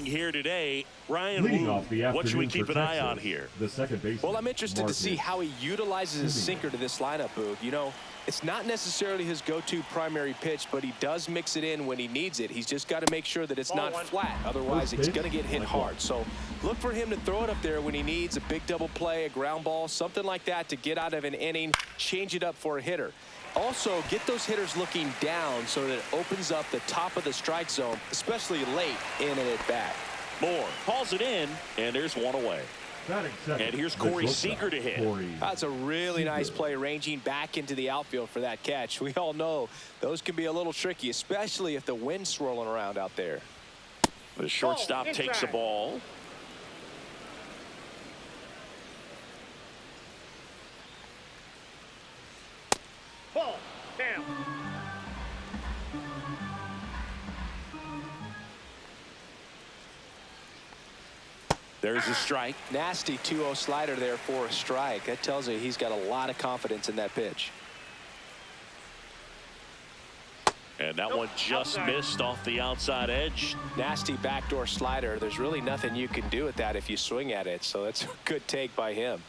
Here today, Ryan Leading Wu, off the what should we afternoon keep for an eye on Texas, here? The second baseman. Well, I'm interested to see how he utilizes his sinker to this lineup, Boog. You know, it's not necessarily his go-to primary pitch, but he does mix it in when he needs it. He's just got to make sure that it's not flat. Otherwise, it's going to get hit hard. So look for him to throw it up there when he needs a big double play, a ground ball, something like that to get out of an inning, change it up for a hitter. Also, get those hitters looking down so that it opens up the top of the strike zone, especially late in an at-bat. Moore hauls it in, and there's one away. And here's Corey Seager to hit. That's a really nice play, ranging back into the outfield for that catch. We all know those can be a little tricky, especially if the wind's swirling around out there. The shortstop takes the ball. Ball down. There's a strike. Nasty 2-0 slider there for a strike. That tells you he's got a lot of confidence in that pitch. And that one just missed off the outside edge. Nasty backdoor slider. There's really nothing you can do with that if you swing at it. So that's a good take by him.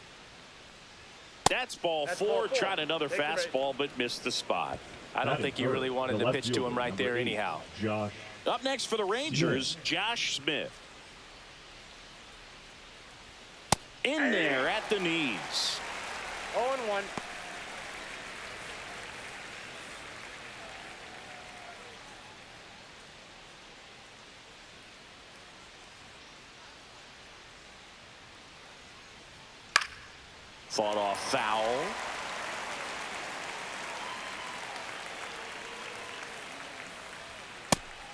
That's ball four. Tried another fastball, but missed the spot. I don't think you really wanted to pitch to him right there anyhow. Josh. Up next for the Rangers, Josh Smith. In there at the knees. 0-1. Fought off foul.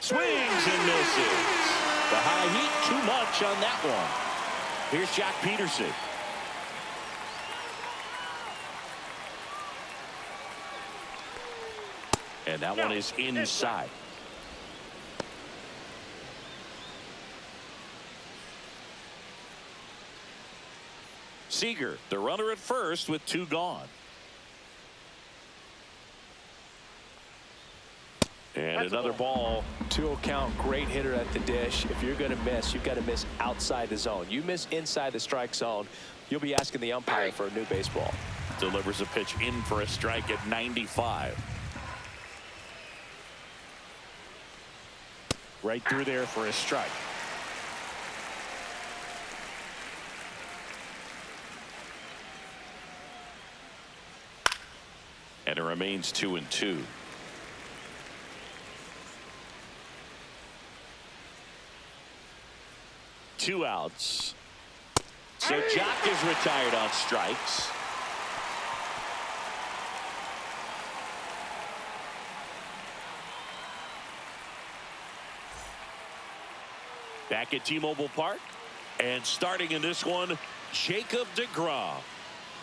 Swings and misses. The high heat, too much on that one. Here's Jack Peterson. And that one is inside. Seager, the runner at first with two gone. And another ball. 2-0 count, great hitter at the dish. If you're going to miss, you've got to miss outside the zone. You miss inside the strike zone, you'll be asking the umpire for a new baseball. Delivers a pitch in for a strike at 95. Right through there for a strike. And it remains 2-2. Two outs. So Jock is retired on strikes. Back at T-Mobile Park. And starting in this one, Jacob deGrom.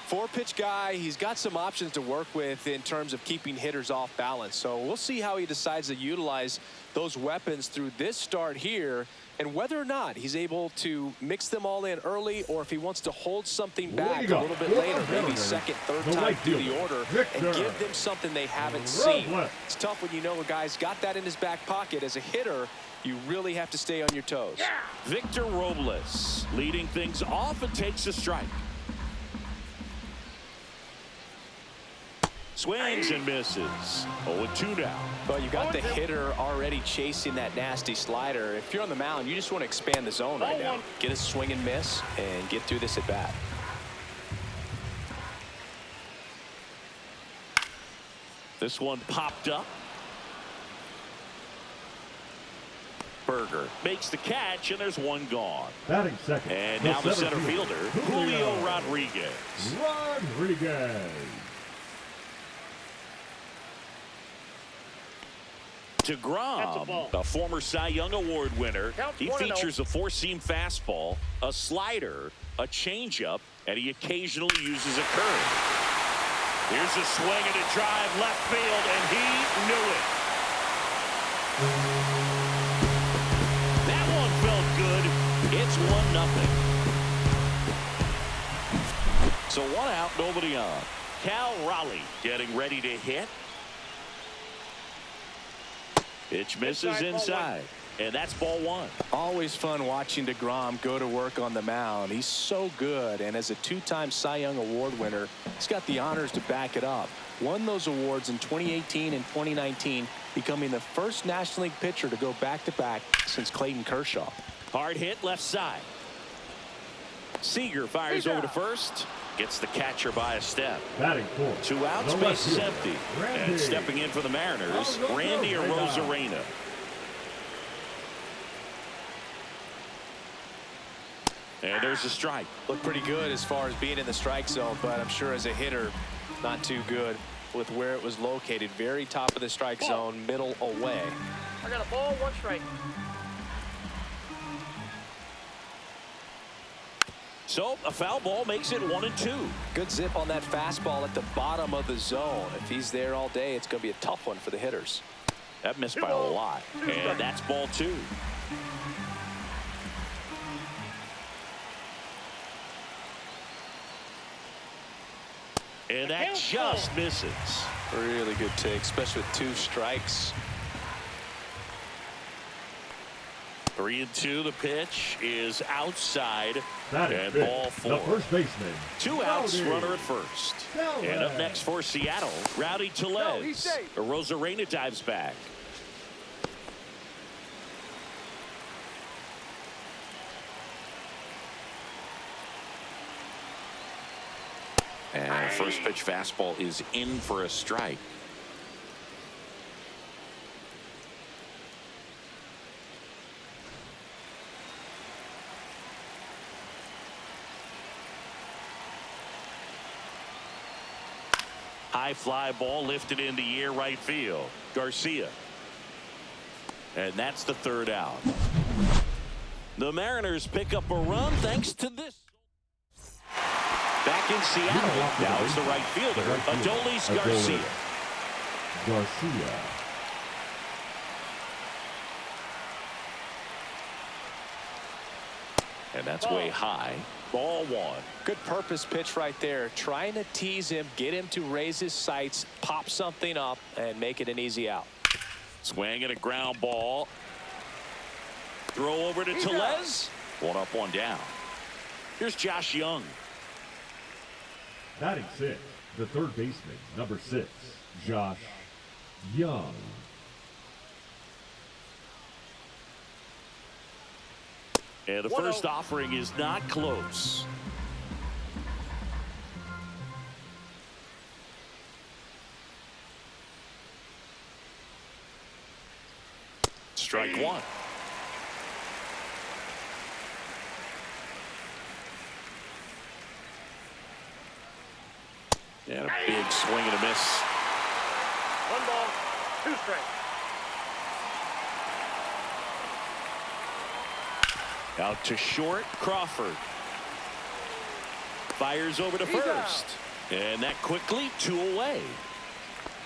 Four-pitch guy. He's got some options to work with in terms of keeping hitters off balance. So we'll see how he decides to utilize those weapons through this start here, and whether or not he's able to mix them all in early, or if he wants to hold something back a little bit later, maybe second, third time through the order, and give them something they haven't seen. It's tough when you know a guy's got that in his back pocket. As a hitter, you really have to stay on your toes. Victor Robles leading things off and takes a strike. Swings and misses. 0-2 now. Well, you got the hitter already chasing that nasty slider. If you're on the mound, you just want to expand the zone right now. Get a swing and miss and get through this at bat. This one popped up. Berger makes the catch, and there's one gone. Batting second. And now the center fielder, Julio Rodriguez. deGrom, a former Cy Young Award winner. He features a four-seam fastball, a slider, a changeup, and he occasionally uses a curve. Here's a swing and a drive left field, and he knew it. That one felt good. It's 1-0. So one out, nobody on. Cal Raleigh getting ready to hit. Pitch misses inside. And that's ball one. Always fun watching DeGrom go to work on the mound. He's so good, and as a two-time Cy Young Award winner, he's got the honors to back it up. Won those awards in 2018 and 2019, becoming the first National League pitcher to go back-to-back since Clayton Kershaw. Hard hit left side. Seager fires over to first. Gets the catcher by a step. Batting fourth. 2 outs, base is empty. And stepping in for the Mariners, Randy Arozarena. And there's a strike. Looked pretty good as far as being in the strike zone, but I'm sure as a hitter, not too good with where it was located. Very top of the strike zone, middle away. I got a ball, 1 strike. So a foul ball makes it 1-2. Good zip on that fastball at the bottom of the zone. If he's there all day, it's going to be a tough one for the hitters. That missed by a lot. And that's ball 2. And that just misses. Really good take, especially with 2 strikes. 3-2. The pitch is outside. And ball 4. The first baseman. 2 outs, runner at first. Rowdy. And up next for Seattle, Rowdy Tellez. Arozarena dives back. And first pitch fastball is in for a strike. High fly ball lifted in the air right field. Garcia. And that's the 3rd out. The Mariners pick up a run thanks to this. Back in Seattle, now it's the right fielder, Adolis Garcia. And that's way high. Ball 1. Good purpose pitch right there. Trying to tease him, get him to raise his sights, pop something up, and make it an easy out. Swing and a ground ball. Throw over to Tellez. 1 up, 1 down. Here's Josh Young. Batting 6, the third baseman, number 6, Josh Young. And the first offering is not close. Strike 1. And a big swing and a miss. 1 ball, 2 strikes. Out to short, Crawford. Fires over to first. And that quickly 2 away.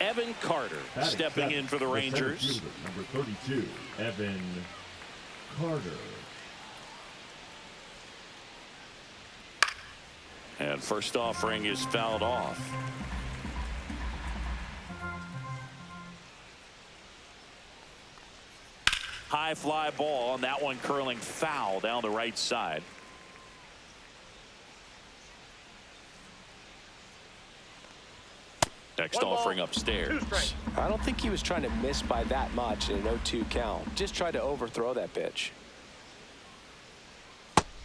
Evan Carter stepping in for the Rangers. Number 32, Evan Carter. And first offering is fouled off. High fly ball, and that one curling foul down the right side. Next offering upstairs. I don't think he was trying to miss by that much in an 0-2 count. Just tried to overthrow that pitch.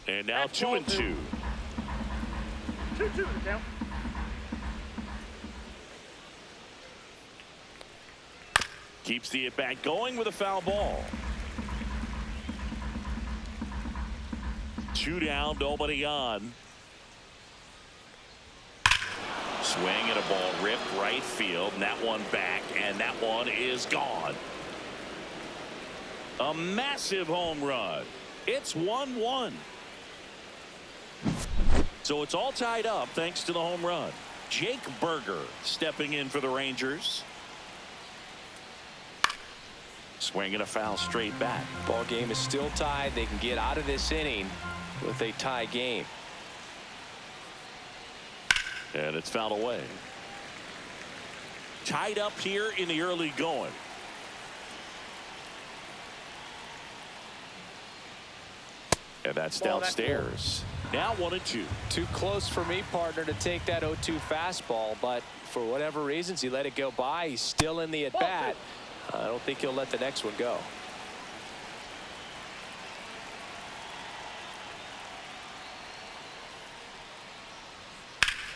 And now 2-2. 2-2 to count. Keeps the at-bat going with a foul ball. 2 down, nobody on. Swing and a ball ripped right field, and that one back, and that one is gone. A massive home run. It's 1-1. So it's all tied up thanks to the home run. Jake Berger stepping in for the Rangers. Swing and a foul straight back. Ball game is still tied. They can get out of this inning with a tie game. And it's fouled away. Tied up here in the early going. And that's Ball, downstairs. Now 1-2. Too close for me, partner, to take that 0-2 fastball, but for whatever reasons, he let it go by. He's still in the at-bat. I don't think he'll let the next one go.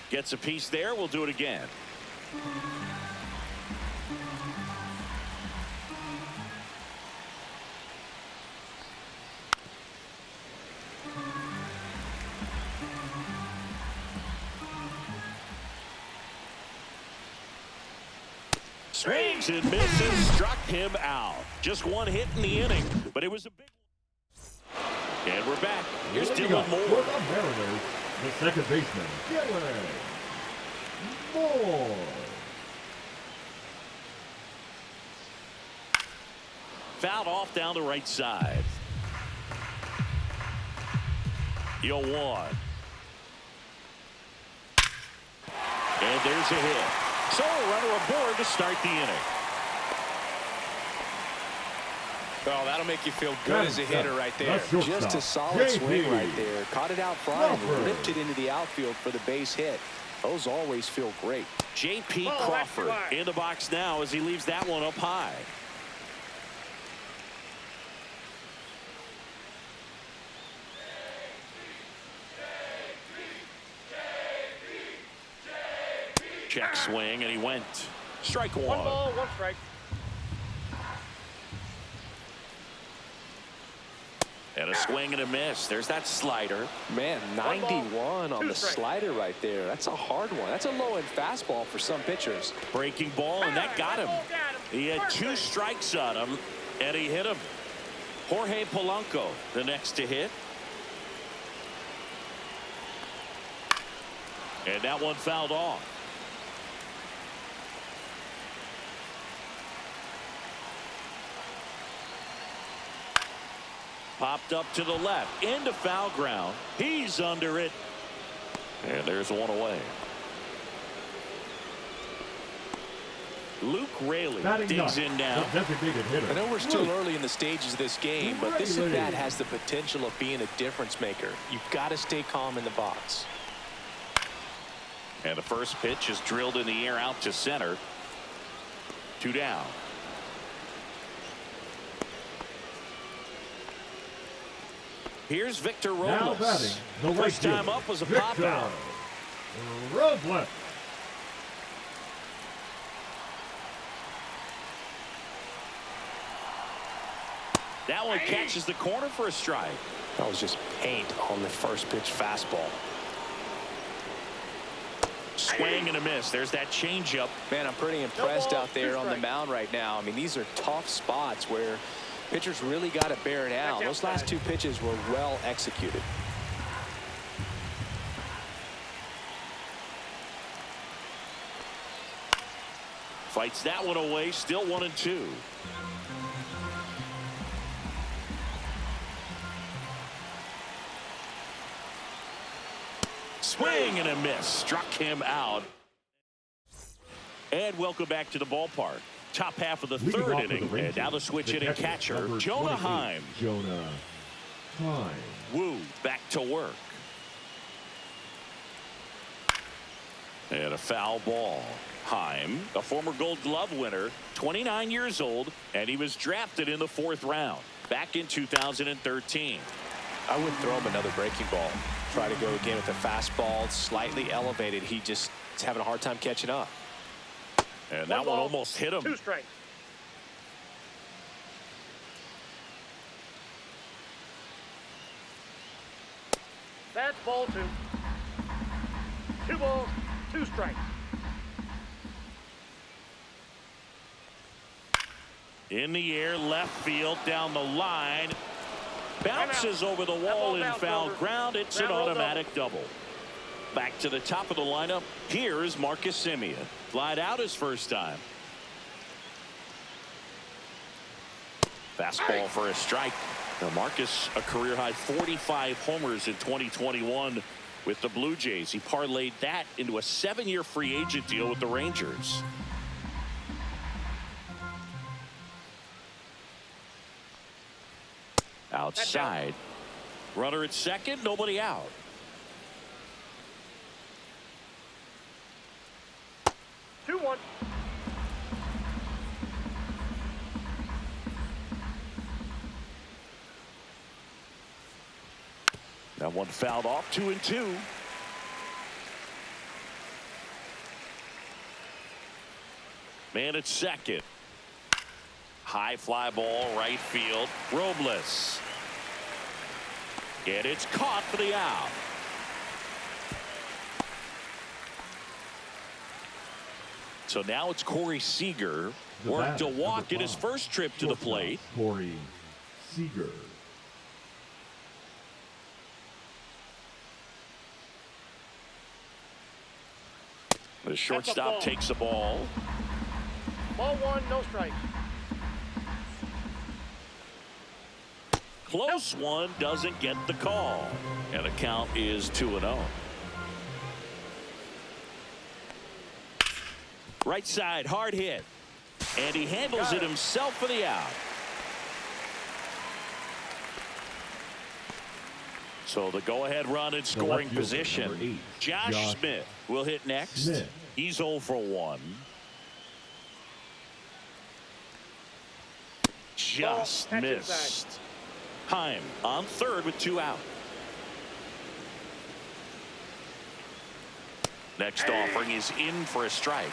Gets a piece there. We'll do it again. Swings and misses, struck him out. Just one hit in the inning, but it was a big one. And we're back. Here's Dylan Moore. For the Mariners, the second baseman, Dylan Moore. Fouled off down the right side. 0-1. And there's a hit. So a runner aboard to start the inning. Well, that'll make you feel good as a hitter right there. Just a solid JP. swing right there. Caught it out front and Crawford. ripped it into the outfield for the base hit. Those always feel great. J.P. Ball, Crawford left side. in the box now as he leaves that one up high. Check swing, and he went. Strike one. 1 ball, 1 strike. And a swing and a miss. There's that slider. Man, 91 on the slider right there. That's a hard one. That's a low-end fastball for some pitchers. Breaking ball, and that got him. He had 2 strikes on him, and he hit him. Jorge Polanco, the next to hit. And that one fouled off. Popped up to the left, into foul ground. He's under it. And there's one away. Luke Raley digs in now. I I know we're still early in the stages of this game, but this at-bat has the potential of being a difference maker. You've got to stay calm in the box. And the first pitch is drilled in the air out to center. 2 down. Here's Victor Now batting, Robles. the right First time fielder, up was a Victor pop out. Robles. That one catches the corner for a strike. That was just paint on the first pitch fastball. Swing and a miss. There's that changeup. Man, I'm pretty impressed out there on the mound right now. I mean, these are tough spots where pitchers really got to bear down. Those last 2 pitches were well executed. Fights that one away. Still 1-2. Swing and a miss. Struck him out. And welcome back to the ballpark. Top half of the third inning. And now the switch hitting catcher, Jonah Heim. Jonah Heim. Woo back to work. And a foul ball. Heim, a former Gold Glove winner, 29 years old, and he was drafted in the 4th round back in 2013. I would throw him another breaking ball. Try to go again with the fastball slightly elevated. He just is having a hard time catching up. And that one almost hit him. 2 strikes. That's ball 2. 2 balls, 2 strikes. In the air, left field, down the line. Bounces over the wall in foul ground. It's an automatic double. Back to the top of the lineup. Here is Marcus Semien. Flied out his first time. Fastball for a strike. Now Marcus, a career-high 45 homers in 2021 with the Blue Jays. He parlayed that into a 7-year free agent deal with the Rangers. Outside. Runner at second, nobody out. 2-1. That one fouled off. 2-2. Man at second. High fly ball, right field. Robles. And it's caught for the out. So now it's Corey Seager. Worked a walk in his first trip to the plate. Corey Seager. The shortstop takes the ball. Ball 1, no strikes. Close one, doesn't get the call. And the count is 2-0. Right side, hard hit. And he handles it himself for the out. So the go-ahead run in scoring position. 8, Josh Smith will hit next. Smith. He's 0 for 1. Just missed. Heim on third with 2 out. Next offering is in for a strike.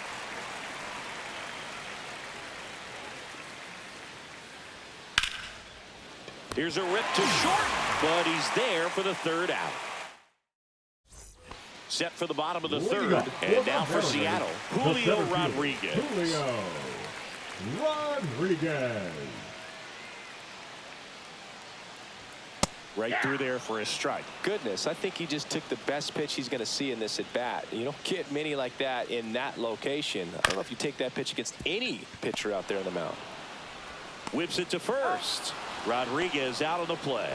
Here's a rip to short, but he's there for the third out. Set for the bottom of the third, and now for Seattle, Julio Rodriguez. Julio Rodriguez. Right through there for a strike. Goodness, I think he just took the best pitch he's going to see in this at bat. You don't get many like that in that location. I don't know if you take that pitch against any pitcher out there on the mound. Whips it to first. Rodriguez out of the play.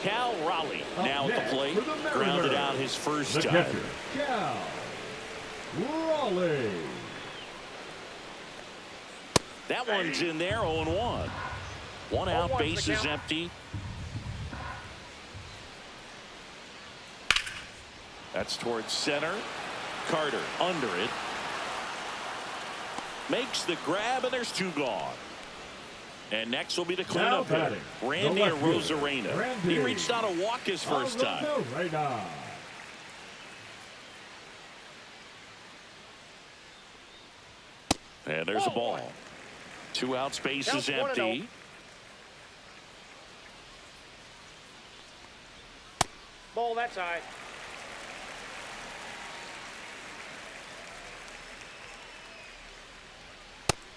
Cal Raleigh now at the plate. Grounded out his first the time. Catcher, Cal Raleigh. That one's in there, 0-1. One out, base is empty. That's towards center. Carter under it. Makes the grab, and there's 2 gone. And next will be the cleanup hitter, Randy Arozarena. He reached out a walk his first time. And there's a ball. 2 outs, base is empty. Ball that side.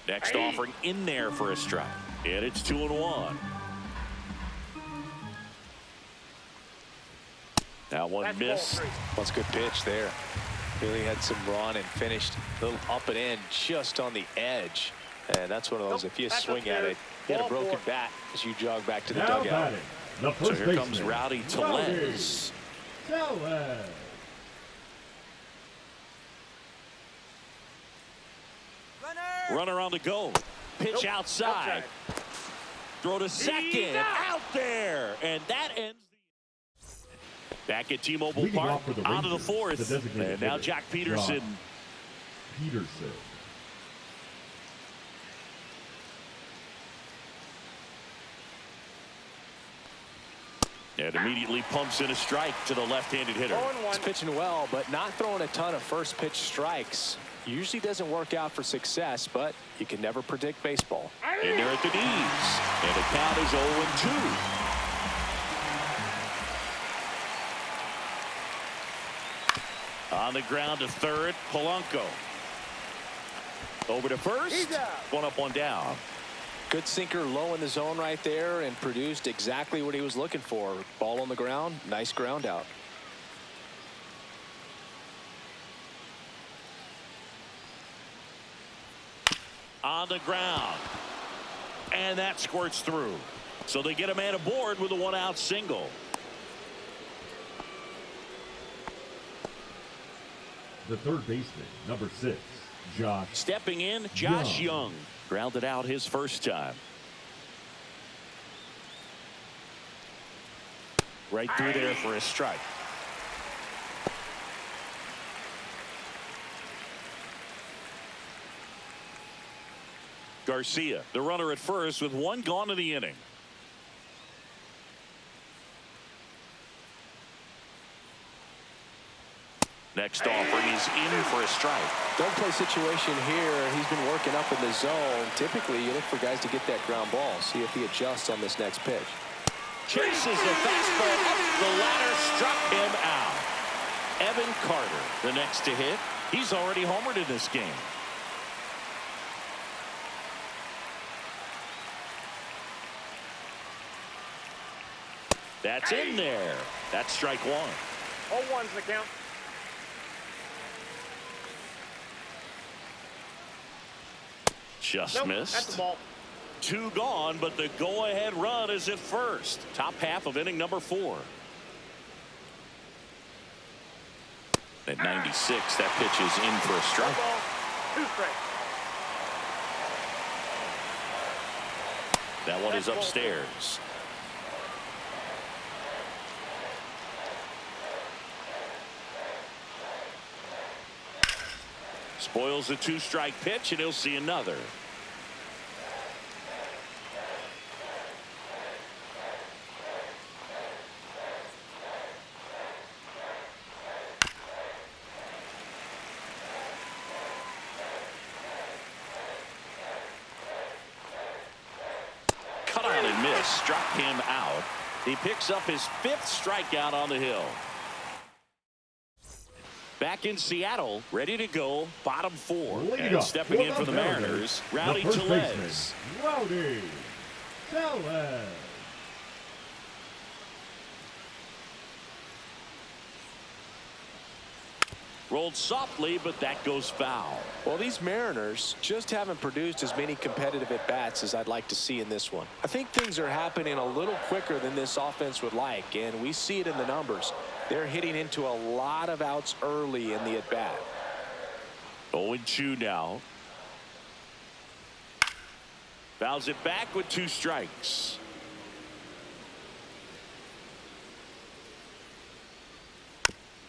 Next offering in there for a strike. And it's 2-1. That one missed. That's a good pitch there. Really had some run and finished a little up and in just on the edge. And that's one of those, if you swing at it, you get a broken bat as you jog back to the dugout. So here comes Rowdy Tellez. Runner on the go. Pitch outside. Throw to second. Out there. And that ends the... Back at T-Mobile Park. Out of the fourth. And now Jack Peterson. And immediately pumps in a strike to the left-handed hitter. He's pitching well, but not throwing a ton of first pitch strikes. Usually doesn't work out for success, but you can never predict baseball. And they're at the knees. And the count is 0-2. On the ground to third, Polanco. Over to first. 1 up, 1 down. Good sinker low in the zone right there and produced exactly what he was looking for. Ball on the ground, nice ground out. On the ground. And that squirts through. So they get a man aboard with a 1-out single. The third baseman, number 6, Josh. Stepping in, Josh Young. Grounded out his first time. right through there for a strike. Garcia, the runner at first with one gone in the inning. Next offering is in for a strike. Don't play situation here. He's been working up in the zone. Typically, you look for guys to get that ground ball. See if he adjusts on this next pitch. Chases the fastball up the ladder, struck him out. Evan Carter, the next to hit. He's already homered in this game. That's in there. That's strike one. 0-1's the count. Just Nope, missed. that's the ball. Two gone, but the go-ahead run is at first. Top half of inning number 4. At 96, that pitch is in for a strike. Ball, 2 strikes. That one is upstairs. Spoils the 2-strike pitch, and he'll see another. Cut on and miss, struck him out. He picks up his 5th strikeout on the hill. Back in Seattle, ready to go, bottom 4. Leading And up stepping in for the Mariners, Rowdy Tellez. Rowdy Tellez. Rolled softly, but that goes foul. Well, these Mariners just haven't produced as many competitive at-bats as I'd like to see in this one. I think things are happening a little quicker than this offense would like, and we see it in the numbers. They're hitting into a lot of outs early in the at-bat. 0-2 now. Fouls it back with 2 strikes.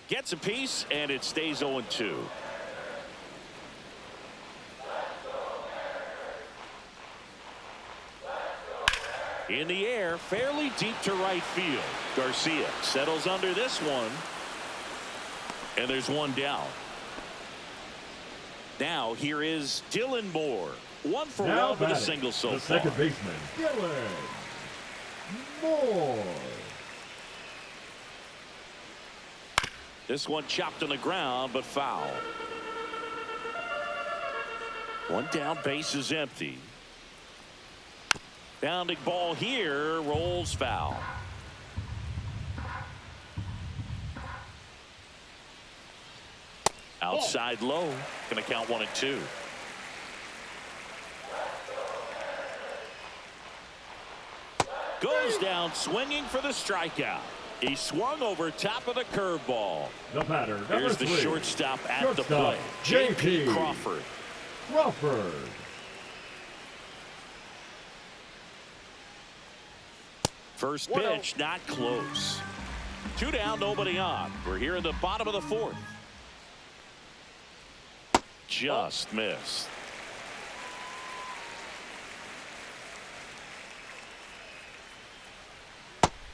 Gets a piece, and it stays 0-2. In the air, fairly deep to right field. Garcia settles under this one. And there's one down. Now here is Dylan Moore. 1 for 1 with a single so the far. second baseman, Dylan Moore. This one chopped on the ground, but foul. One down, base is empty. Bounding ball here, rolls foul. Outside low, gonna count 1-2. Goes down swinging for the strikeout. He swung over top of the curveball. The batter, number Here's the 3. shortstop at the plate. J.P. Crawford. Crawford. First pitch, not close. 2 down, nobody on. We're here in the bottom of the 4th. Just missed.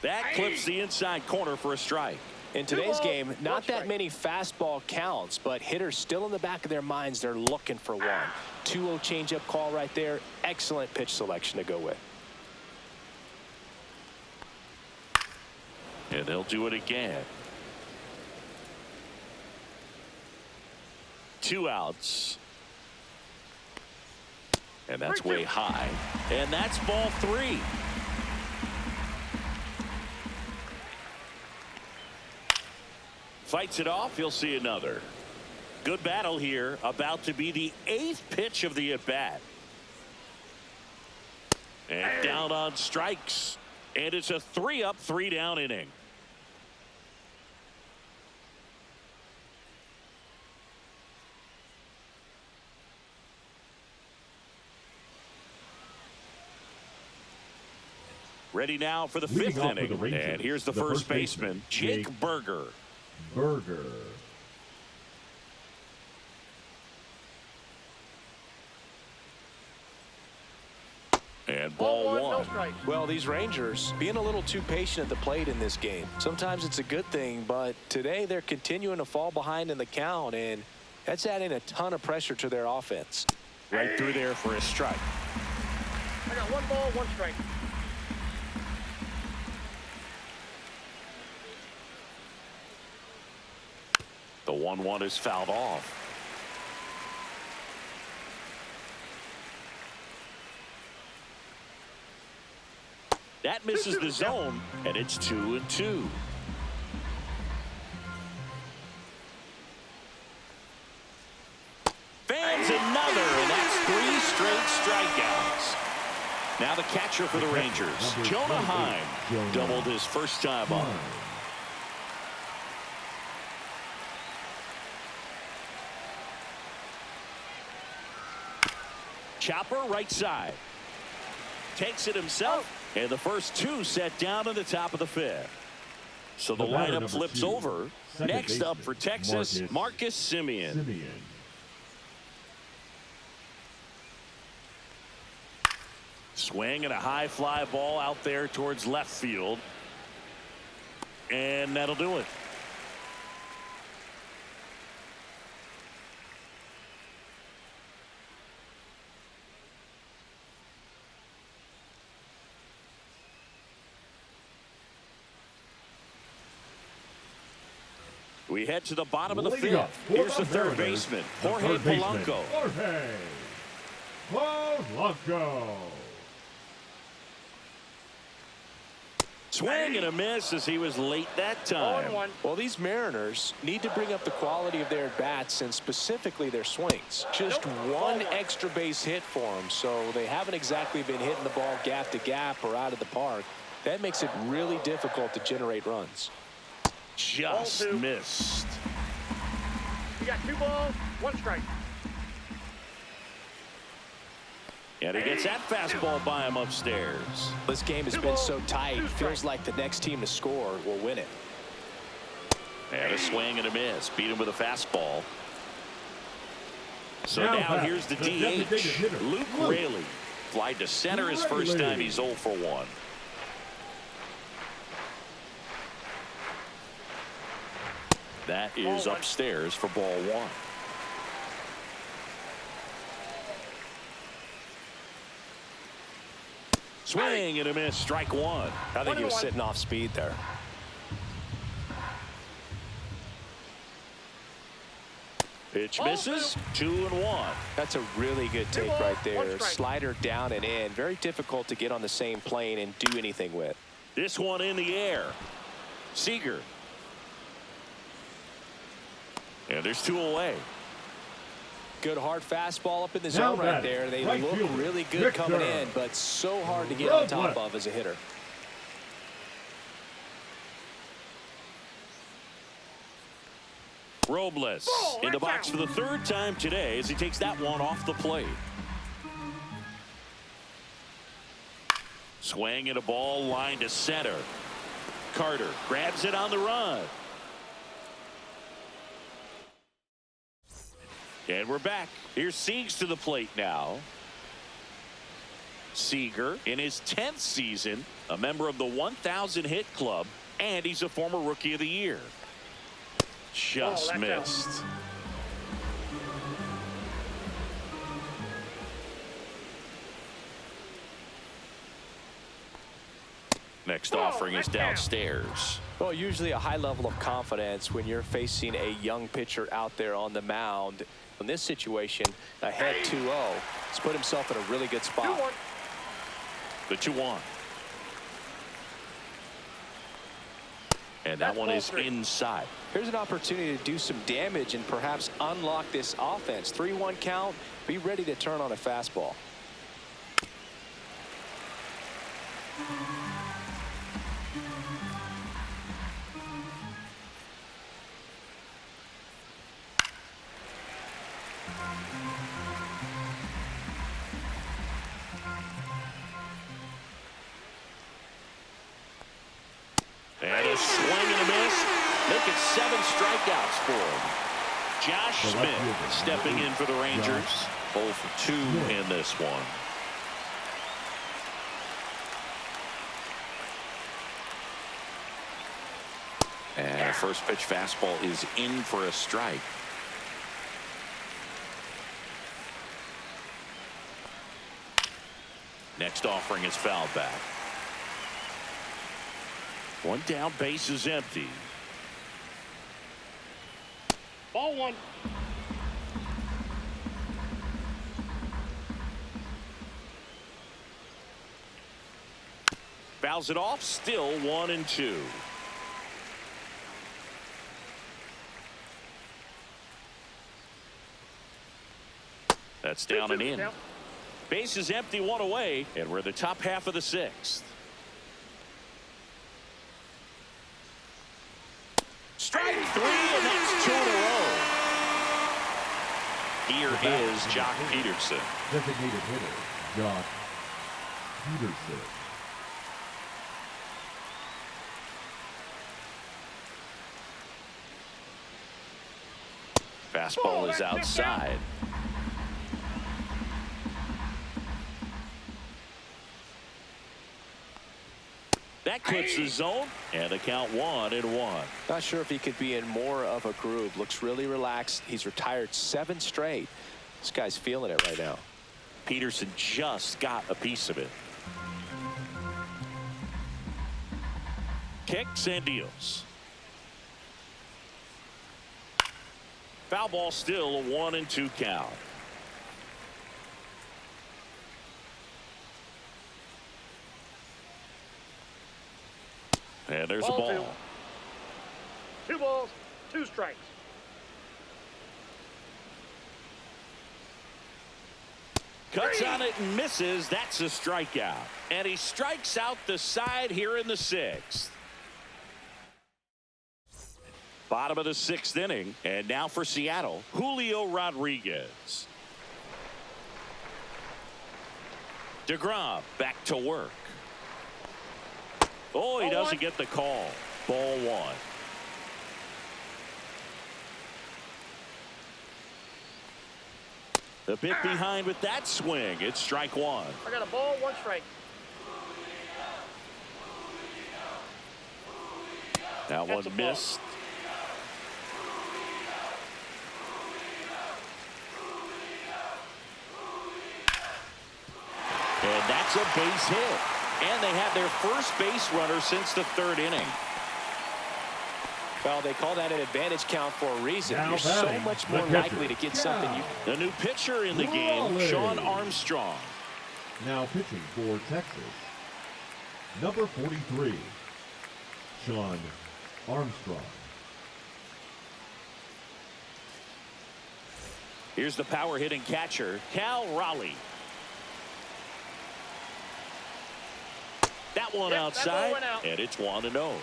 That clips the inside corner for a strike. In today's game, not that many fastball counts, but hitters still in the back of their minds, they're looking for one. 2-0 changeup call right there. Excellent pitch selection to go with. And they'll do it again. 2 outs. And that's way high. And that's ball 3. Fights it off. He'll see another. Good battle here. About to be the 8th pitch of the at-bat. And down on strikes. And it's a 3-up, 3-down inning. Ready now for the Leading fifth off for inning. the Rangers, And here's the first baseman, Jake Berger. Berger. And ball one. No strike. Well, these Rangers being a little too patient at the plate in this game. Sometimes it's a good thing, but today they're continuing to fall behind in the count, and that's adding a ton of pressure to their offense. Right through there for a strike. I got 1 ball, 1 strike. The 1-1 is fouled off. That misses the zone, and it's 2-2. Fans another, and that's 3 straight strikeouts. Now the catcher for the Rangers, Jonah Heim, doubled his first time up. Chopper right side. Takes it himself, and the first 2 set down in the top of the 5th. So the lineup flips over. Next up for Texas, Marcus Semien. Swing and a high fly ball out there towards left field. And that'll do it. We head to the bottom of the 5th. Here's the third baseman, Jorge Polanco. Jorge Polanco. Swing and a miss as he was late that time. 1-1. Well, these Mariners need to bring up the quality of their at-bats and specifically their swings. Just one extra base hit for them, so they haven't exactly been hitting the ball gap to gap or out of the park. That makes it really difficult to generate runs. Just missed. You got 2 balls, 1 strike. And he gets that fastball by him upstairs. This game has been so tight, feels like the next team to score will win it. And a swing and a miss. Beat him with a fastball. So Now now here's the designated DH, hitter, Luke Raley. Flied to center his first time. He's 0 for 1. That is upstairs for ball 1. Swing and a miss, strike 1. I think he was sitting off speed there. Pitch misses, 2-1. That's a really good take right there. Slider down and in. Very difficult to get on the same plane and do anything with. This one in the air. Seager. And there's 2 away. Good hard fastball up in the zone right there. They look really good coming in, but so hard to get on top of as a hitter. Robles in the box for the 3rd time today as he takes that one off the plate. Swing and a ball line to center. Carter grabs it on the run. And we're back. Here's Siegs to the plate now. Seager in his 10th season, a member of the 1,000 hit club, and he's a former Rookie of the Year. Just missed. Next offering is downstairs. Well, usually a high level of confidence when you're facing a young pitcher out there on the mound. In this situation, ahead 2-0, he's put himself in a really good spot. The 2-1. And that one is inside. Here's an opportunity to do some damage and perhaps unlock this offense. 3-1 count. Be ready to turn on a fastball. Make it 7 strikeouts for him. Josh Smith stepping in for the Rangers. 0 for 2 in this one. And first pitch fastball is in for a strike. Next offering is fouled back. 1 down, base is empty. Ball 1. Fouls it off, still 1-2. That's down and in. Base is empty, 1 away, and we're in the top half of the 6th. Strike 3, and that's 2 in a row. Here is Jock Peterson. Designated hitter, Jock Peterson. Fastball is outside. That clips the zone, and the count 1-1. Not sure if he could be in more of a groove. Looks really relaxed. He's retired 7 straight. This guy's feeling it right now. Peterson just got a piece of it. Kicks and deals. Foul ball, still a 1-2 count. And there's a ball. 2 balls, 2 strikes. Cuts on it and misses. That's a strikeout. And he strikes out the side here in the 6th. Bottom of the 6th inning. And now for Seattle, Julio Rodriguez. DeGrom back to work. Oh, he doesn't get the call. Ball 1. The bit behind with that swing. It's strike 1. I got a ball, 1 strike. That one missed. And that's a base hit. And they have their first base runner since the 3rd inning. Well, they call that an advantage count for a reason. Now You're so batting, much the more pitcher. likely to get something. The new pitcher in the game, Raleigh. Sean Armstrong. Now pitching for Texas, number 43, Sean Armstrong. Here's the power hitting catcher, Cal Raleigh. That one outside, that ball went out. and it's 1-0.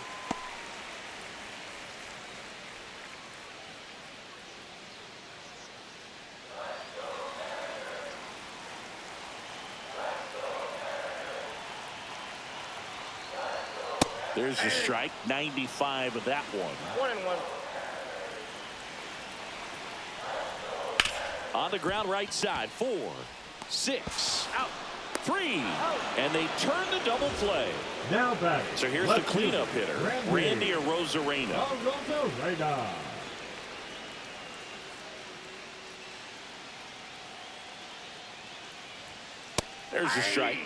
There's the strike, 95 of that one. 1-1. On the ground right side, 4, 6, Out. 3, and they turn the double play. Now batting. So here's left the cleanup fielder, hitter, Randy Arozarena. Arozarena. There's the strike.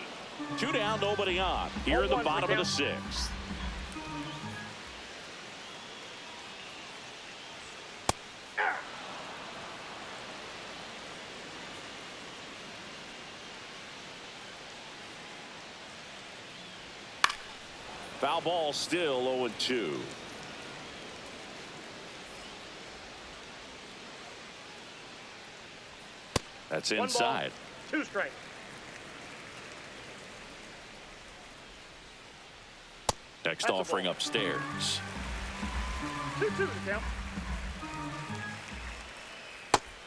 2 down, nobody on. Here in the 0-1 bottom of the for 6th. Foul ball, still 0-2. That's 1 ball, inside. 2 strikes. Next That's a offering ball. upstairs. 2-2 the count.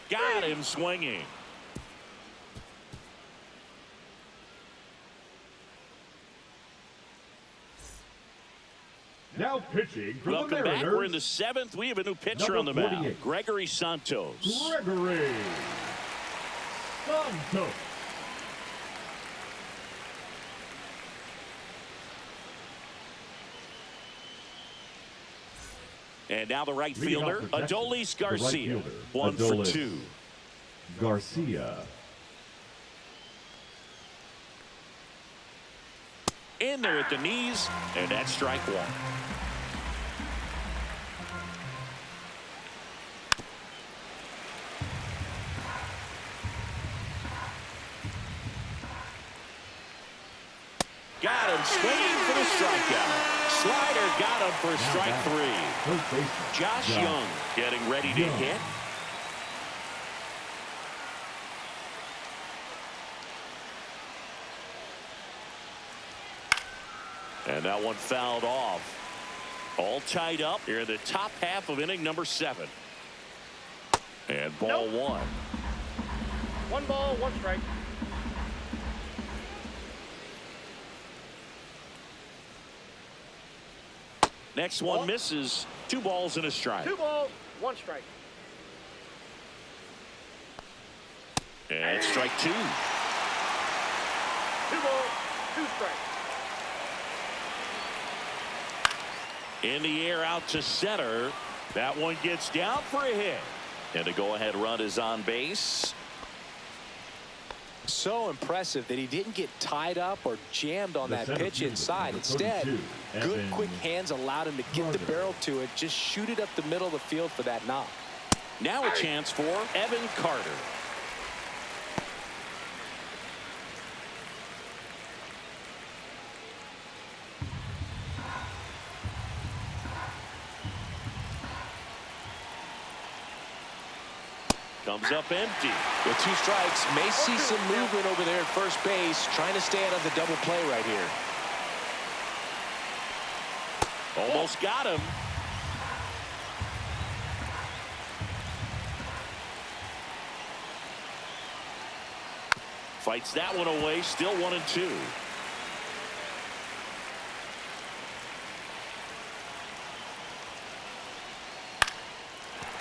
Got him swinging. Now pitching for Welcome the back. Mariners. We're in the 7th. We have a new pitcher Number on the mound. 48. Gregory Santos. Gregory Santos. And now the right Leading off fielder, for Texas, Adolis the right Garcia. fielder, 1 for Adolis 2. Garcia. In there at the knees, and that's strike 1. Got him swinging for the strikeout. Slider got him for strike 3. First baseman, Josh Young getting ready to hit. And that one fouled off. All tied up here in the top half of inning number 7. And ball 1. 1 ball, 1 strike. Next one misses. 2 balls and a strike. 2 balls, 1 strike. And strike 2. 2 balls, 2 strikes. In the air out to center. That one gets down for a hit. And a go-ahead run is on base. So impressive that he didn't get tied up or jammed on that pitch inside. Instead, good quick hands allowed him to get the barrel to it, just shoot it up the middle of the field for that knock. Now a chance for Evan Carter. Comes up empty. With 2 strikes, may see some movement over there at first base, trying to stay out of the double play right here. Almost got him. Fights that one away. Still 1-2.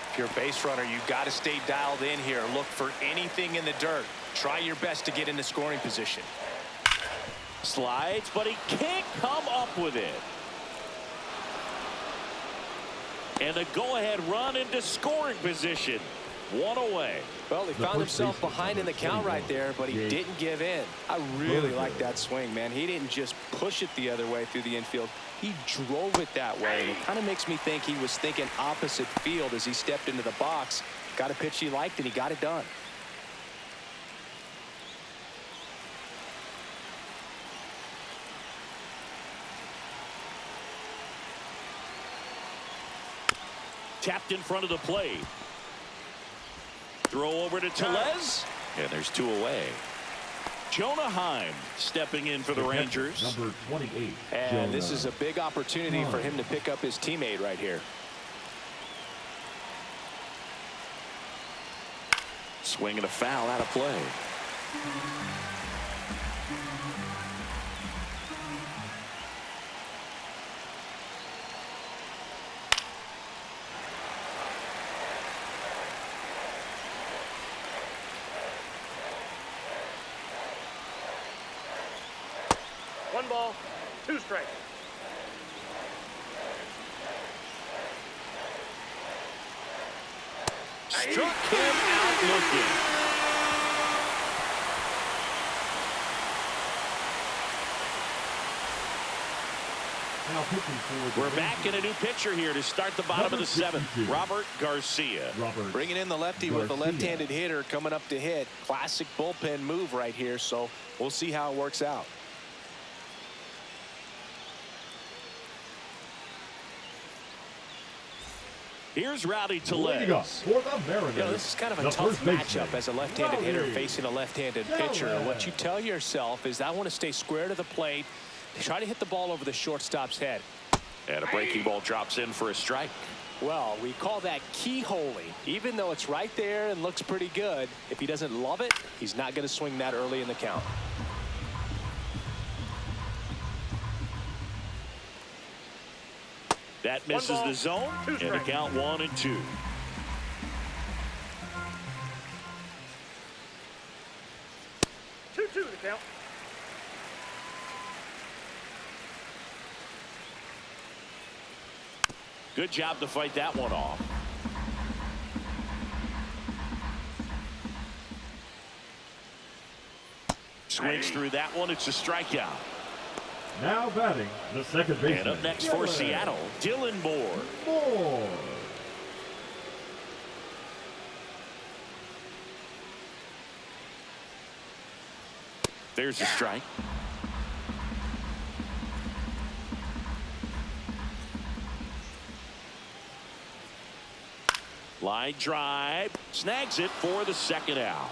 If you're a base runner, you've got to stay dialed in here. Look for anything in the dirt. Try your best to get into scoring position. Slides, but he can't come up with it. And a go-ahead run into scoring position. 1 away. Well, he found himself behind in the count right there, but he didn't give in. I really like that swing, man. He didn't just push it the other way through the infield. He drove it that way, and it kind of makes me think he was thinking opposite field as he stepped into the box. Got a pitch he liked, and he got it done. Tapped in front of the plate. Throw over to Tellez. And there's 2 away. Jonah Heim stepping in for the Rangers. Number 28. And this is a big opportunity for him to pick up his teammate right here. Swing and a foul out of play. One ball, 2 strikes. Struck him out looking. Now pitching for the We're back in a new pitcher here to start the bottom of the 7th. Robert Garcia. Bringing in the lefty with a left-handed hitter coming up to hit. Classic bullpen move right here, so we'll see how it works out. Here's Rowdy Tellez. For the Mariners. You know, this is kind of a tough matchup as a left-handed hitter facing a left-handed pitcher. What you tell yourself is, I want to stay square to the plate, try to hit the ball over the shortstop's head. And a breaking ball drops in for a strike. Well, we call that keyholing. Even though it's right there and looks pretty good, if he doesn't love it, he's not going to swing that early in the count. That misses the zone, and a count 1-2. Two the count. Good job to fight that one off. Swings through that one. It's a strikeout. Now batting the second baseman. And up next for Seattle, Dylan Moore. Moore. There's a strike. Line drive. Snags it for the second out.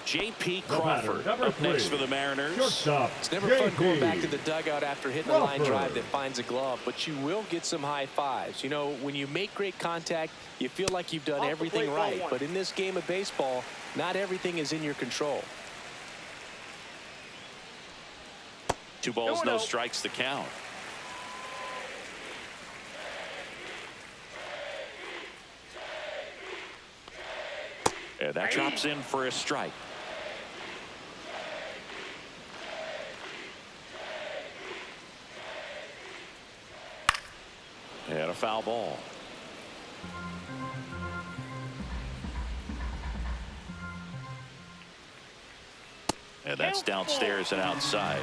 J.P. Crawford up next for the Mariners. Shortstop, It's never fun going back to the dugout after hitting a line drive that finds a glove, but you will get some high fives. You know, when you make great contact, you feel like you've done everything right. But in this game of baseball, not everything is in your control. 2 balls, no strikes to count. And that drops in for a strike. And a foul ball. And that's downstairs and outside.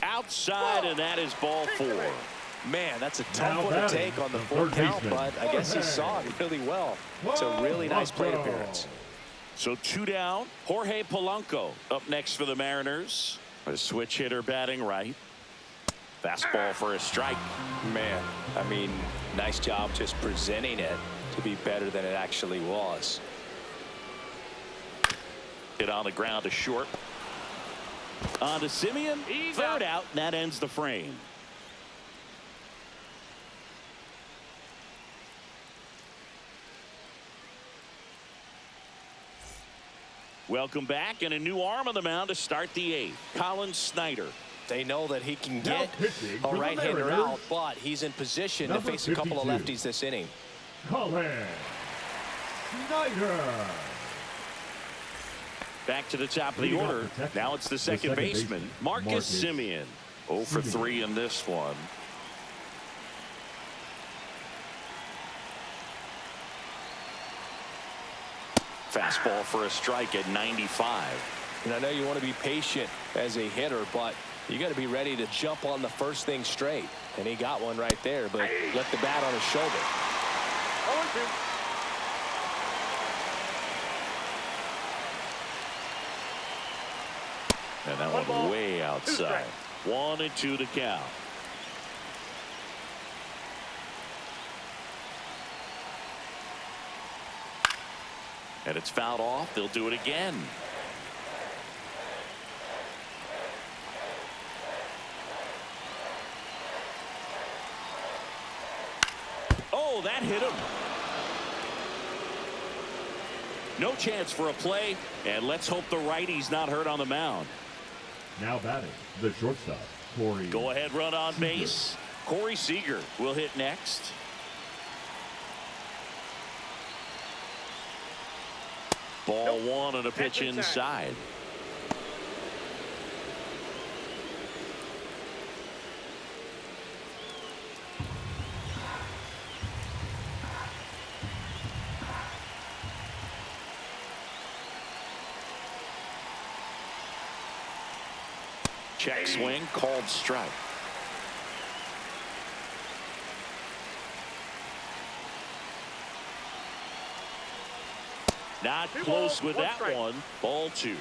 Outside, and that is ball 4. Man, that's a tough one to take on the full count, but I guess he saw it really well. It's a really nice plate appearance. So 2 down. Jorge Polanco up next for the Mariners. A switch hitter batting right. Fastball for a strike. Man, I mean, nice job just presenting it to be better than it actually was. Hit on the ground to short. On to Simeon. Third out, and that ends the frame. Welcome back, and a new arm on the mound to start the 8th. Colin Snyder. They know that he can get a right-hander out, but he's in position to face a couple of lefties this inning. Colin Snyder. Back to the top of the order. Now it's the second baseman, Marcus Simeon. 0 for 3 in this one. Fastball for a strike at 95. And I know you want to be patient as a hitter, but you got to be ready to jump on the first thing straight. And he got one right there, but left the bat on his shoulder. 0-2. And that one way outside. 1-2 to count. And it's fouled off. They'll do it again. Oh, that hit him. No chance for a play, and let's hope the righty's not hurt on the mound. Now batting the shortstop, Corey. Go ahead, run on base. Corey Seager will hit next. Ball 1 and a pitch inside. Check swing, called strike. Not close with that one. Ball 2.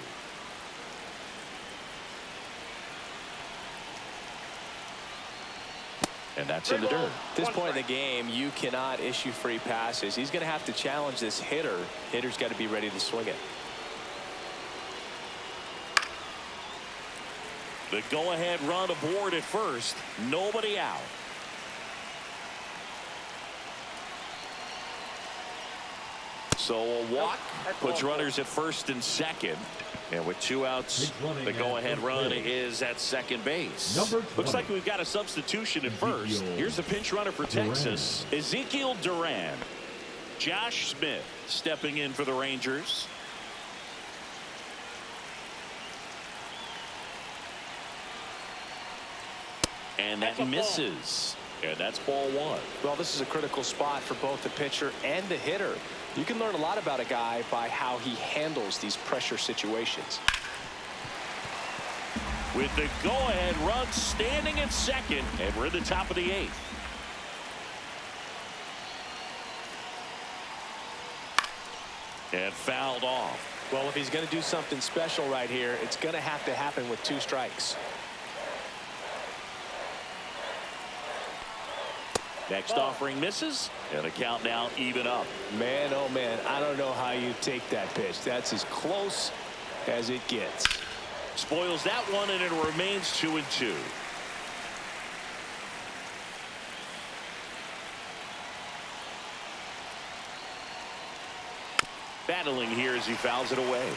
And that's in the dirt. At this point in the game, you cannot issue free passes. He's going to have to challenge this hitter. Hitter's got to be ready to swing it. The go-ahead run aboard at first. Nobody out. So a walk puts runners at first and second. And with 2 outs, the go-ahead run is at second base. Looks like we've got a substitution at first. Here's the pinch runner for Texas, Ezekiel Duran. Josh Smith stepping in for the Rangers. And that misses. And that's ball 1. Well, this is a critical spot for both the pitcher and the hitter. You can learn a lot about a guy by how he handles these pressure situations. With the go-ahead run standing at second, and we're at the top of the 8th. And fouled off. Well, if he's going to do something special right here, it's going to have to happen with 2 strikes. Next offering misses, and the count now even up. Man, oh man, I don't know how you take that pitch. That's as close as it gets. Spoils that one, and it remains 2-2. Battling here as he fouls it away.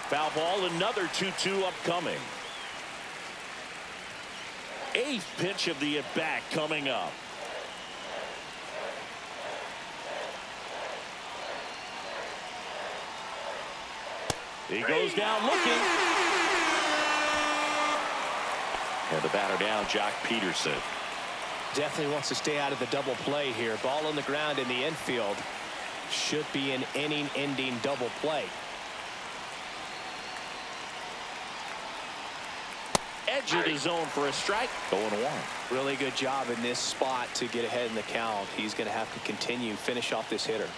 Foul ball, another 2-2 upcoming. 8th pitch of the at-bat coming up. He goes down looking. And the batter down, Jock Peterson. Definitely wants to stay out of the double play here. Ball on the ground in the infield. Should be an inning-ending double play. Edge of the zone for a strike. 0-1. Really good job in this spot to get ahead in the count. He's going to have to continue finish off this hitter.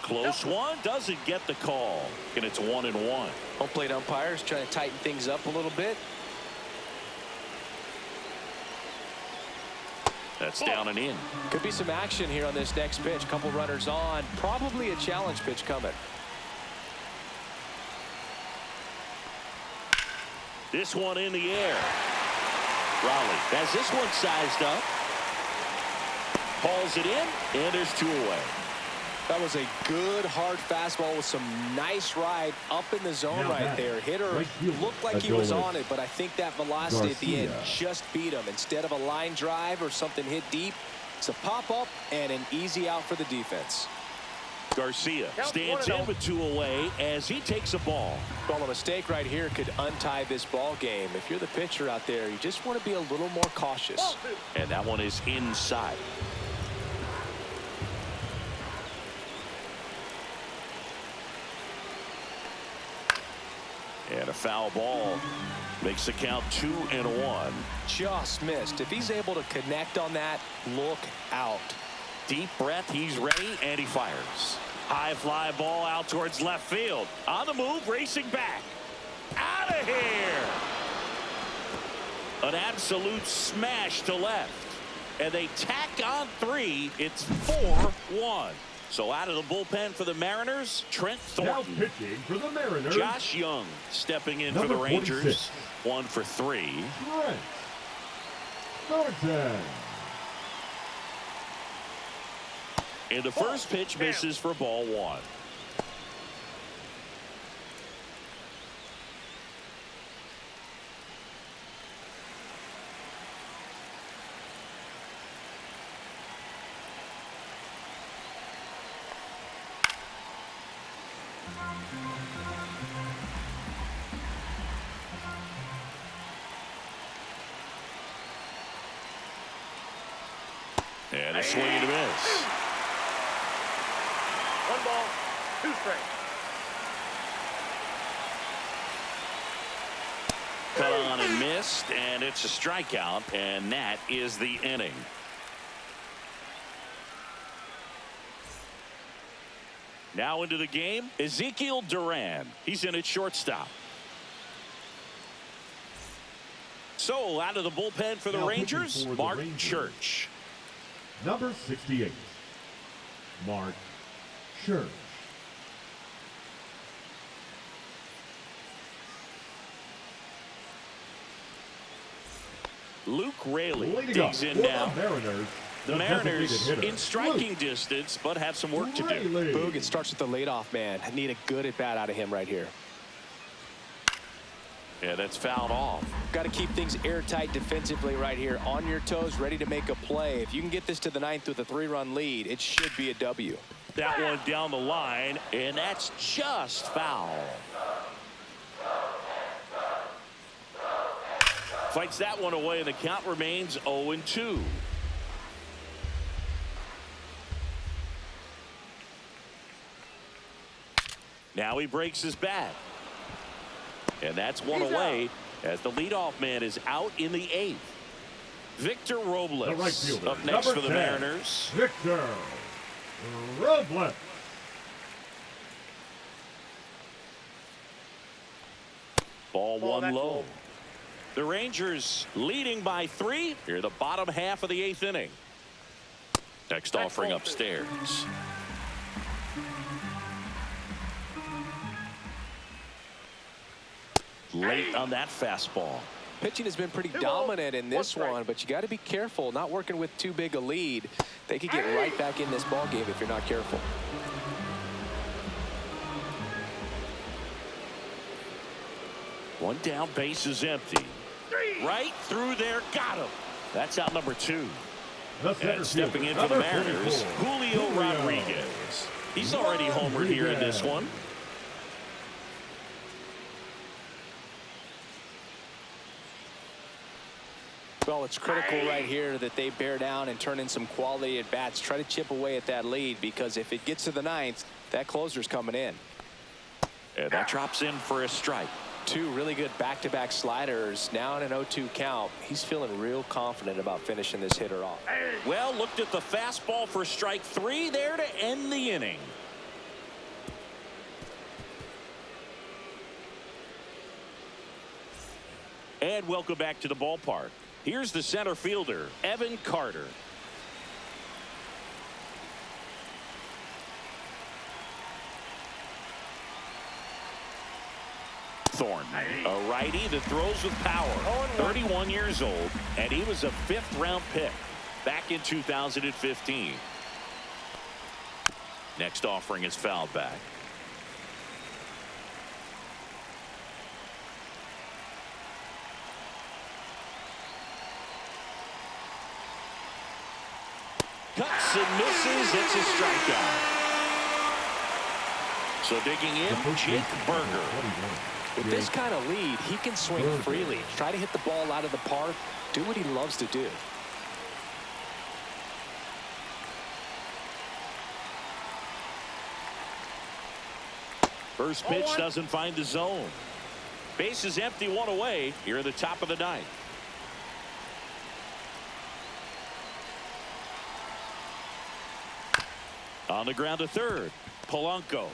Close one, doesn't get the call, and it's 1-1. Home plate umpires trying to tighten things up a little bit. That's down and in. Could be some action here on this next pitch. Couple runners on. Probably a challenge pitch coming. This one in the air. Raleigh has this one sized up. Hauls it in, and there's 2 away. That was a good hard fastball with some nice ride up in the zone right there. Hitter looked like he was on it, but I think that velocity at the end just beat him. Instead of a line drive or something hit deep, it's a pop-up and an easy out for the defense. Garcia stands in with 2 away as he takes a ball. Well, a mistake right here could untie this ball game. If you're the pitcher out there, you just want to be a little more cautious. And that one is inside. And a foul ball makes the count 2-1. Just missed. If he's able to connect on that, look out. Deep breath, he's ready, and he fires. High fly ball out towards left field. On the move, racing back. Out of here! An absolute smash to left. And they tack on 3. It's 4-1. So out of the bullpen for the Mariners, Trent Thornton. Now pitching for the Mariners, Josh Young stepping in for the Rangers. 46. 1 for 3. Trent Thornton. And the first pitch misses for ball 1. And a swing and a miss. 1 ball, 2 strikes. Cut on and missed, and it's a strikeout, and that is the inning. Now into the game, Ezekiel Duran. He's in at shortstop. So out of the bullpen for the Rangers, Mark Church. Number 68, Mark Church. Luke Raley Leading digs up in for now. The The Mariners designated hitter, in striking Luke distance, but have some work to do. Raley. Boog, it starts with the leadoff man. I need a good at-bat out of him right here. Yeah, that's fouled off. Got to keep things airtight defensively right here. On your toes, ready to make a play. If you can get this to the ninth with a 3-run lead, it should be a W. That one down the line, and that's just foul. Fights that one away, and the count remains 0-2. Now he breaks his bat. And that's one away as the leadoff man is out in the 8th. Victor Robles The right fielder, up next number for the 10, Mariners. Victor Robles. Ball one low. The Rangers leading by 3 here, the bottom half of the 8th inning. Next offering upstairs. Late on that fastball. Pitching has been pretty dominant in this one, but you got to be careful. Not working with too big a lead. They could get right back in this ball game if you're not careful. One down, base is empty. Right through there, got him. That's out number 2. And stepping in for the Mariners, Julio Rodriguez. He's already homered here in this one. Well, it's critical right here that they bear down and turn in some quality at bats. Try to chip away at that lead, because if it gets to the 9th, that closer's coming in. And that drops in for a strike. 2 really good back-to-back sliders. Now in an 0-2 count. He's feeling real confident about finishing this hitter off. Well, looked at the fastball for strike 3 there to end the inning. And welcome back to the ballpark. Here's the center fielder, Evan Carter. Thornton, a righty that throws with power. 31 years old, and he was a 5th-round pick back in 2015. Next offering is fouled back. Cuts and misses. It's a strikeout. So digging in, Jake Berger. With this kind of lead, he can swing freely. Try to hit the ball out of the park. Do what he loves to do. First pitch doesn't find the zone. Base is empty, 1 away here at the top of the 9th. On the ground to 3rd, Polanco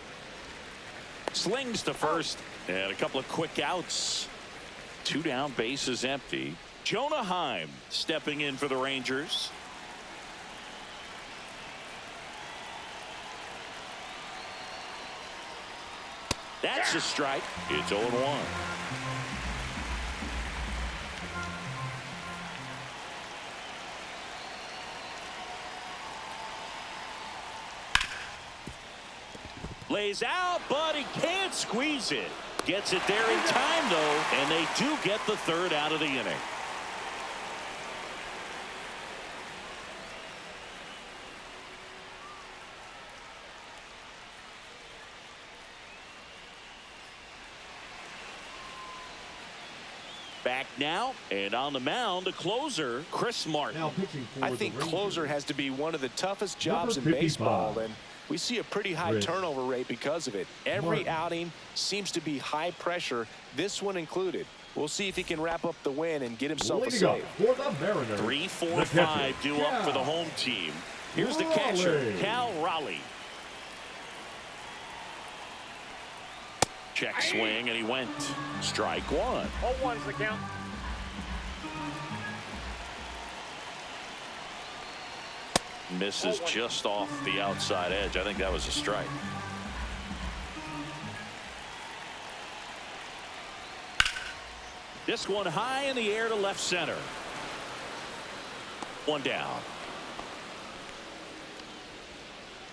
slings to 1st, and a couple of quick outs. 2 down, base is empty. Jonah Heim stepping in for the Rangers. That's a strike. It's 0-1. Lays out, but he can't squeeze it. Gets it there in time, though, and they do get the 3rd out of the inning. Back now, and on the mound, the closer, Chris Martin. Now pitching for I think the closer Rangers. has to be one of the toughest jobs in Number 55. baseball, and we see a pretty high Chris turnover rate because of it. Every Martin. outing seems to be high pressure, this one included. We'll see if he can wrap up the win and get himself a Leading up save. for the Mariners. 3, 4, the 5 catcher, due up for the home team. Here's the catcher, Cal Raleigh. Check swing, and he went. Strike 1. 0-1's the count. Misses just off the outside edge. I think that was a strike. This one high in the air to left center. One down.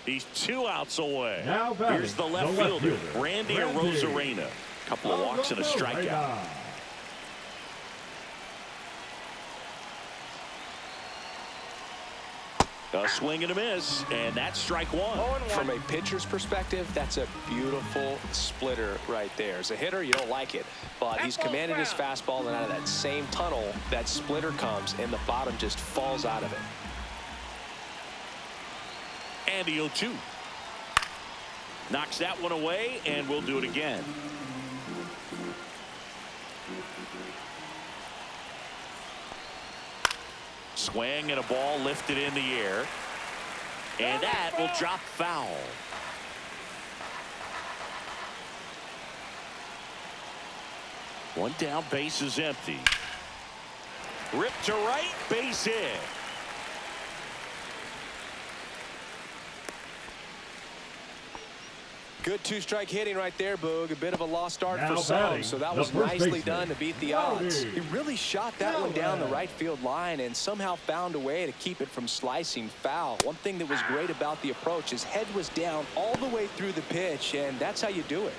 He's 2 outs away. Now batting, Here's the left fielder, Randy Arozarena. Couple of walks and a strikeout. A swing and a miss, and that's strike one. From a pitcher's perspective, that's a beautiful splitter right there. As a hitter, you don't like it, but he's commanded his fastball, and out of that same tunnel, that splitter comes, and the bottom just falls out of it. And the 0-2. Knocks that one away, and we'll do it again. Swing and a ball lifted in the air. And that will drop foul. One down, base is empty. Ripped to right, base hit. Good two-strike hitting right there, Boog. A bit of a lost start Now for some, batting, so that the was first nicely baseman, done to beat the odds. Rowdy. He really shot that one down the right field line and somehow found a way to keep it from slicing foul. One thing that was great about the approach, his head was down all the way through the pitch, and that's how you do it.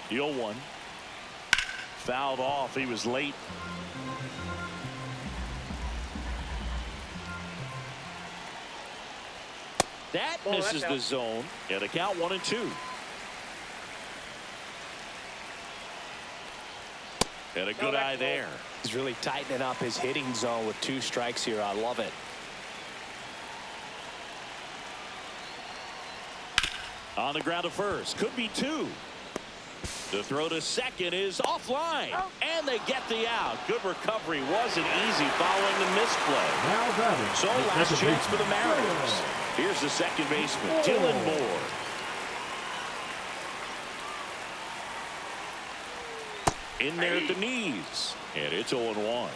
The 0-1. Fouled off. He was late. That misses the zone. And the count 1-2. And a good eye there. He's really tightening up his hitting zone with 2 strikes here. I love it. On the ground to first. Could be 2. The throw to second is offline. And they get the out. Good recovery. Wasn't easy following the misplay. Now batting, So the last second chance for the baseman. Mariners. Here's the second baseman, Dylan Moore. In there at the knees. And it's 0-1.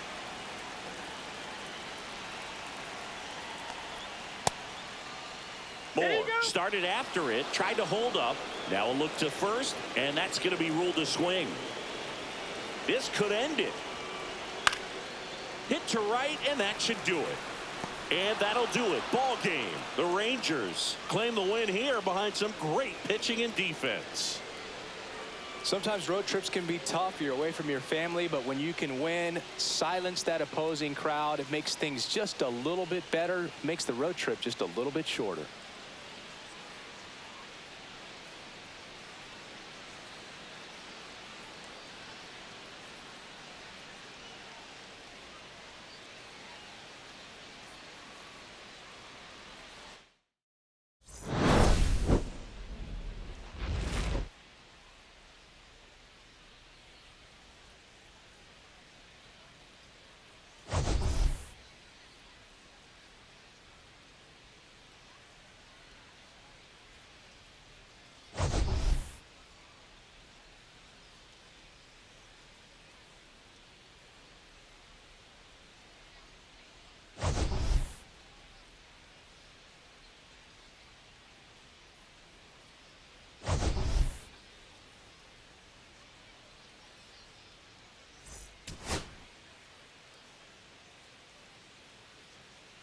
Moore started after it, tried to hold up. Now a look to first, and that's going to be ruled a swing. This could end it. Hit to right, and that should do it. And that'll do it. Ball game. The Rangers claim the win here behind some great pitching and defense. Sometimes road trips can be tough. You're away from your family, but when you can win, silence that opposing crowd, it makes things just a little bit better, makes the road trip just a little bit shorter.